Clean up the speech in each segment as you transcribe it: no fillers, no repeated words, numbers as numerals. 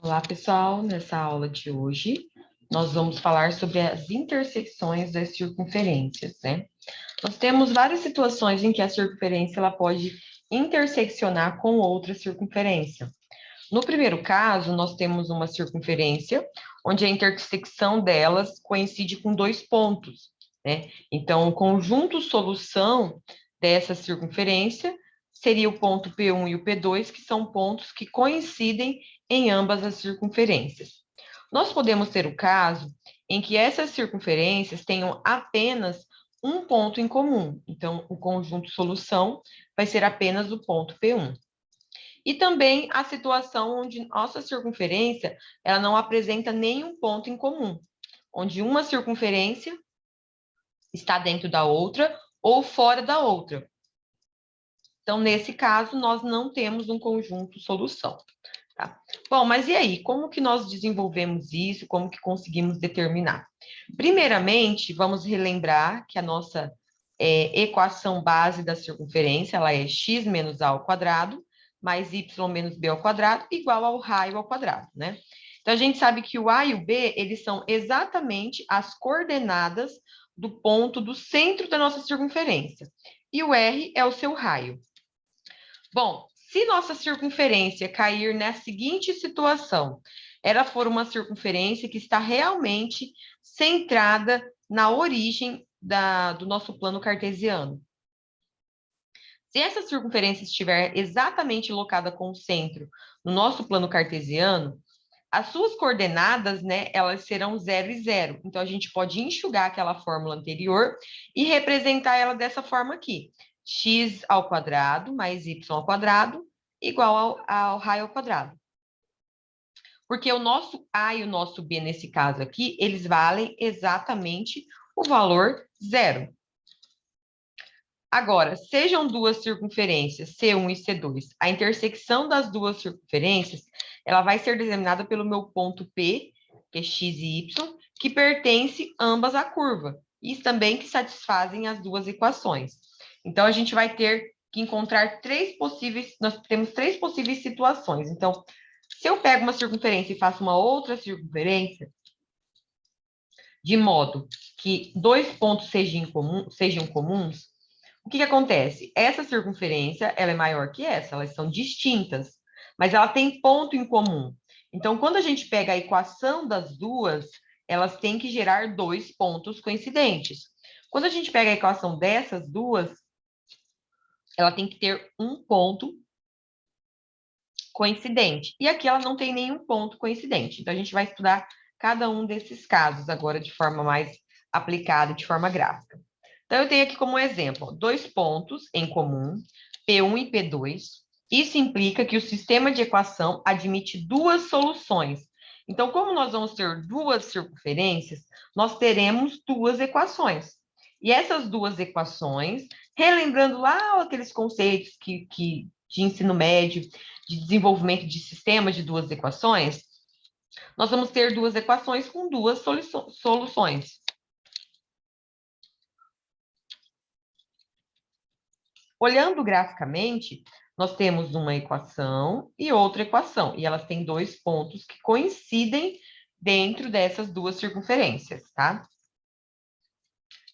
Olá, pessoal. Nessa aula de hoje, nós vamos falar sobre as intersecções das circunferências, né? Nós temos várias situações em que a circunferência ela pode interseccionar com outra circunferência. No primeiro caso, nós temos uma circunferência onde a intersecção delas coincide com dois pontos, né? Então, o conjunto solução dessa circunferência seria o ponto P1 e o P2, que são pontos que coincidem em ambas as circunferências. Nós podemos ter o caso em que essas circunferências tenham apenas um ponto em comum. Então, o conjunto solução vai ser apenas o ponto P1. E também a situação onde nossa circunferência ela não apresenta nenhum ponto em comum, onde uma circunferência está dentro da outra ou fora da outra. Então, nesse caso, nós não temos um conjunto solução. Tá? Bom, mas e aí? Como que nós desenvolvemos isso? Como que conseguimos determinar? Primeiramente, vamos relembrar que a nossa equação base da circunferência ela é x menos a ao quadrado mais y menos b ao quadrado igual ao raio ao quadrado, né? Então, a gente sabe que o a e o b, eles são exatamente as coordenadas do ponto do centro da nossa circunferência. E o r é o seu raio. Bom, se nossa circunferência cair na seguinte situação, ela for uma circunferência que está realmente centrada na origem do nosso plano cartesiano. Se essa circunferência estiver exatamente locada com o centro no nosso plano cartesiano, as suas coordenadas, né, elas serão 0 e 0. Então, a gente pode enxugar aquela fórmula anterior e representar ela dessa forma aqui. X ao quadrado mais y ao quadrado igual ao raio ao quadrado. Porque o nosso A e o nosso B, nesse caso aqui, eles valem exatamente o valor 0. Agora, sejam duas circunferências, C1 e C2, a intersecção das duas circunferências, ela vai ser determinada pelo meu ponto P, que é x e y, que pertence ambas à curva, e também que satisfazem as duas equações. Então, a gente vai ter que encontrar nós temos três possíveis situações. Então, se eu pego uma circunferência e faço uma outra circunferência, de modo que dois pontos sejam comuns, o que acontece? Essa circunferência, ela é maior que essa, elas são distintas, mas ela tem ponto em comum. Então, quando a gente pega a equação das duas, elas têm que gerar dois pontos coincidentes. Quando a gente pega a equação dessas duas, ela tem que ter um ponto coincidente. E aqui ela não tem nenhum ponto coincidente. Então, a gente vai estudar cada um desses casos agora de forma mais aplicada, de forma gráfica. Então, eu tenho aqui como exemplo, dois pontos em comum, P1 e P2. Isso implica que o sistema de equação admite duas soluções. Então, como nós vamos ter duas circunferências, nós teremos duas equações. E essas duas equações, relembrando lá aqueles conceitos de ensino médio, de desenvolvimento de sistema de duas equações, nós vamos ter duas equações com duas soluções. Olhando graficamente, nós temos uma equação e outra equação, e elas têm dois pontos que coincidem dentro dessas duas circunferências, tá?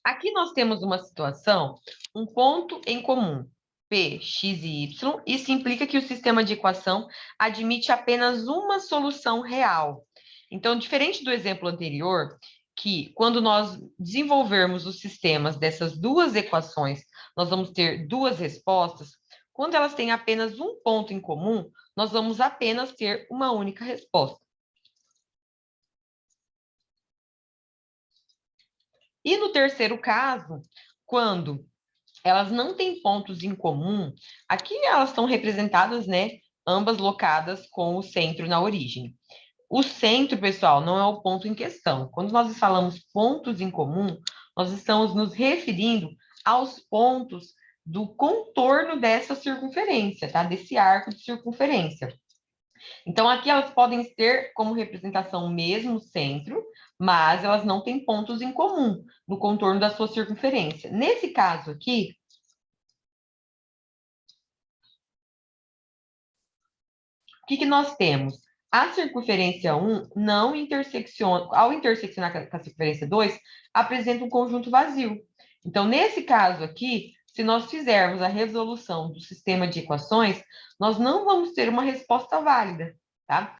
Aqui nós temos uma situação, um ponto em comum, P, x e y. Isso implica que o sistema de equação admite apenas uma solução real. Então, diferente do exemplo anterior, que quando nós desenvolvermos os sistemas dessas duas equações, nós vamos ter duas respostas, quando elas têm apenas um ponto em comum, nós vamos apenas ter uma única resposta. E no terceiro caso, quando elas não têm pontos em comum, aqui elas estão representadas, né, ambas locadas com o centro na origem. O centro, pessoal, não é o ponto em questão. Quando nós falamos pontos em comum, nós estamos nos referindo aos pontos do contorno dessa circunferência, tá? Desse arco de circunferência. Então, aqui elas podem ter como representação o mesmo centro, mas elas não têm pontos em comum no contorno da sua circunferência. Nesse caso aqui, o que nós temos? A circunferência 1 não intersecciona, ao interseccionar com a circunferência 2, apresenta um conjunto vazio. Então, nesse caso aqui, se nós fizermos a resolução do sistema de equações, nós não vamos ter uma resposta válida, tá?